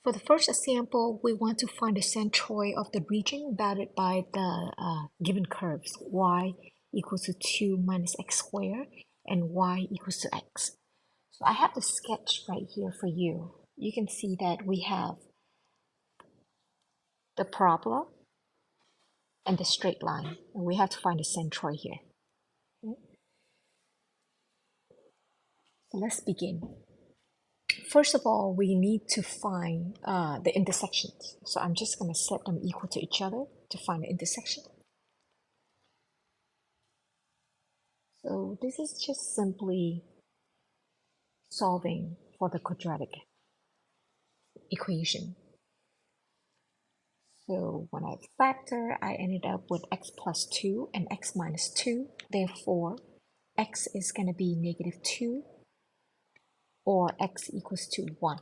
For the first example, we want to find the centroid of the region bounded by the given curves y equals to 2 minus x squared and y equals to x. So I have the sketch right here for you. You can see that we have the parabola and the straight line, and we have to find the centroid here. Okay. So let's begin. First of all, we need to find the intersections. So I'm just going to set them equal to each other to find the intersection. So this is just simply solving for the quadratic equation. So when I factor, I ended up with x plus 2 and x minus 2. Therefore, x is going to be negative 2 or x equals to 1.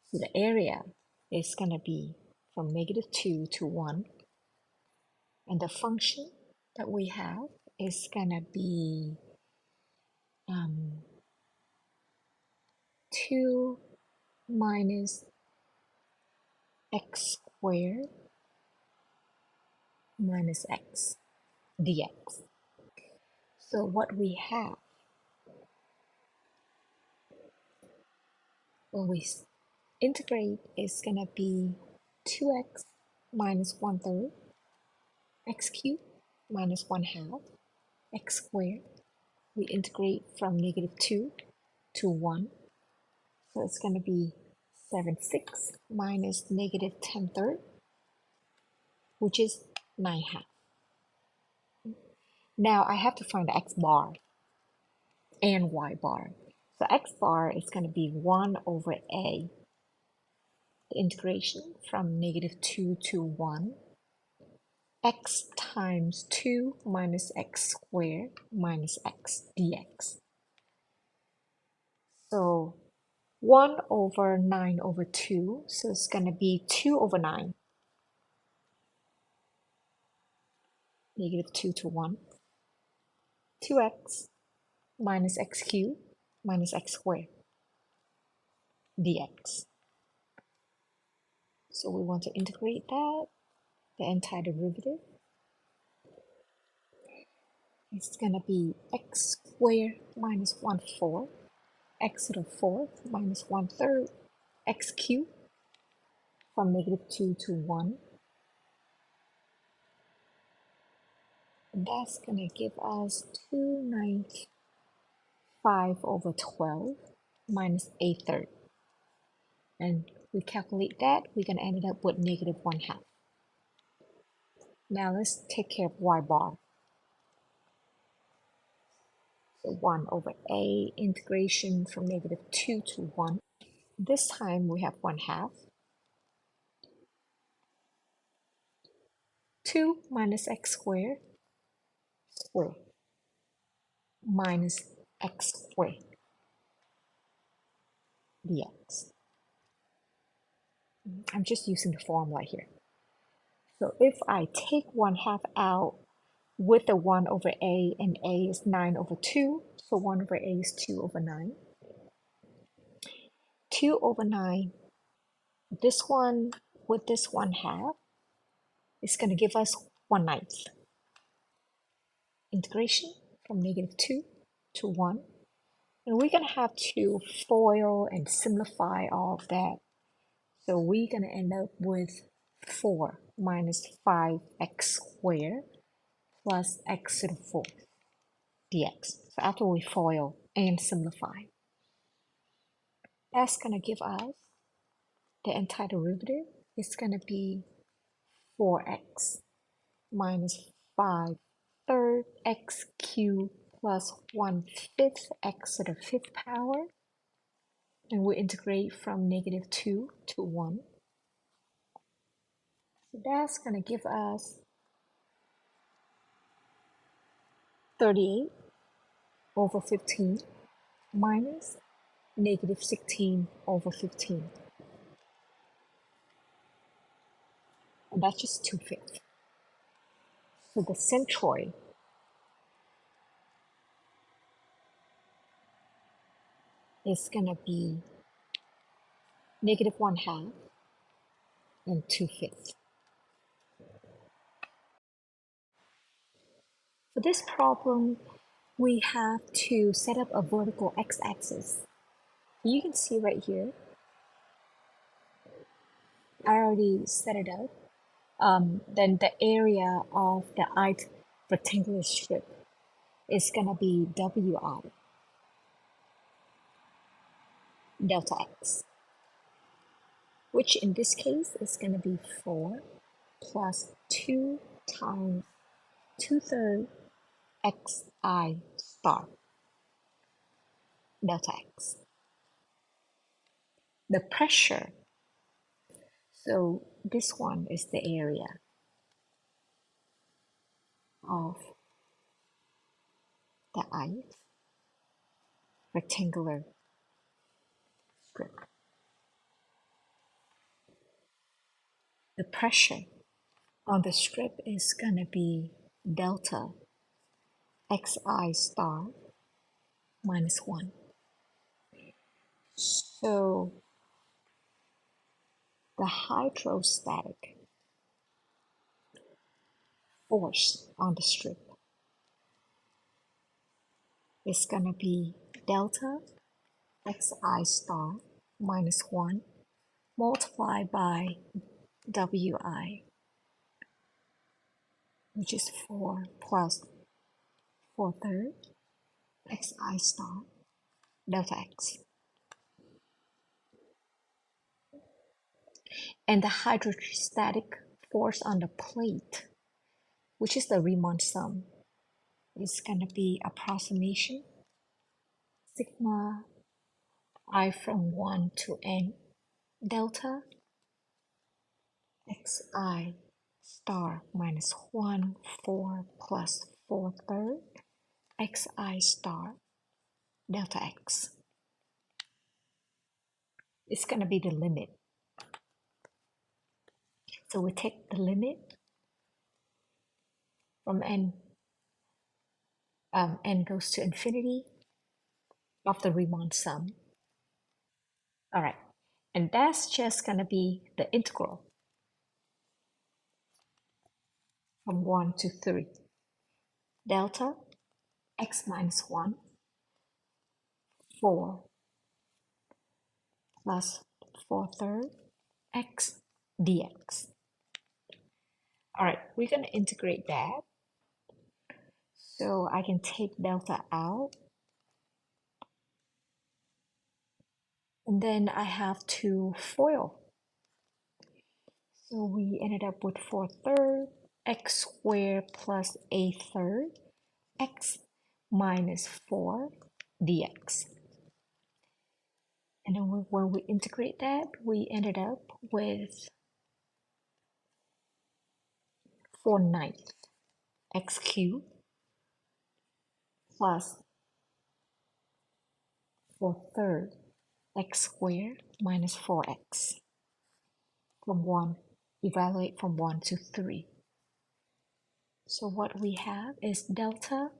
So the area is going to be from negative 2 to 1. And the function that we have is going to be 2 minus x squared minus x dx. So what we have when we integrate is going to be 2x minus 1/3 x cubed minus 1/2 x squared. We integrate from negative 2 to 1. So it's going to be 7/6 minus negative 10/3, which is 9/2. Now I have to find the x bar and y bar. So x bar is going to be 1 over a, the integration from negative 2 to 1, x times 2 minus x squared minus x dx. So 1 over 9 over 2, so it's going to be 2 over 9. Negative 2 to 1. 2x minus x cubed minus x squared dx. So we want to integrate that, the antiderivative. It's going to be x squared minus 1/4, x to the 4th minus 1/3, x cubed from negative 2 to 1. And that's going to give us 2/95 over 12 minus 1/3. And we calculate that, we're going to end up with negative 1/2. Now let's take care of y bar. So 1 over a, integration from negative 2 to 1. This time we have 1/2. 2 minus x squared minus x squared dx. I'm just using the formula here. So if I take 1/2 out with the 1 over a, and a is 9 over 2, so 1 over a is 2 over 9. 2 over 9, this one with this 1/2 is going to give us 1/9. Integration from negative 2 to 1. And we're going to have to FOIL and simplify all of that. So we're going to end up with 4 minus 5x squared plus x to the 4th dx. So after we FOIL and simplify, that's going to give us the antiderivative. It's going to be 4x minus 5/3 x cubed plus 1/5 x to the 5th power. And we integrate from negative 2 to 1. So that's going to give us 38 over 15 minus negative 16 over 15. And that's just 2/5. So the centroid is going to be negative 1/2, and 2/5. For this problem, we have to set up a vertical x-axis. You can see right here, I already set it up. Then the area of the ith rectangular strip is going to be wi, delta x, which in this case is going to be 4 plus 2 times 2/3 xi star, delta x. The pressure, so this one is the area of the ith rectangular strip. The pressure on the strip is going to be delta xi star minus 1. So the hydrostatic force on the strip is going to be delta xi star minus 1 multiplied by wi, which is 4 plus 4/3 xi star delta x. And the hydrostatic force on the plate, which is the Riemann sum, is going to be approximation sigma I from 1 to n delta xi star minus 1, 4 plus 4/3 xi star delta x. It's going to be the limit. So we take the limit from n goes to infinity of the Riemann sum. All right, and that's just going to be the integral from 1 to 3. Delta x minus 1, 4 plus 4/3 x dx. All right, we're going to integrate that. So I can take delta out. And then I have to FOIL. So we ended up with 4/3 x squared plus a third x minus 4 dx. And then when we integrate that, we ended up with 4/9 x cubed plus 4/3 x squared minus 4x. From 1, evaluate from 1 to 3. So what we have is delta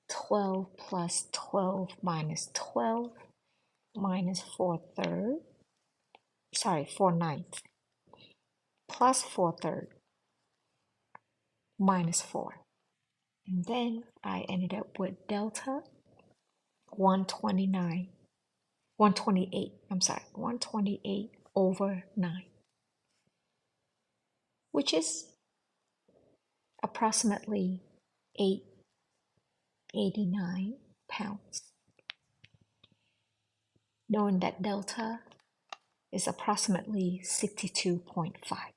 12 plus 12 minus 12 minus 4/3, 4/9 plus 4/3 minus 4. And then I ended up with delta 128 over 9, which is approximately 889 pounds. Knowing that delta is approximately 62.5.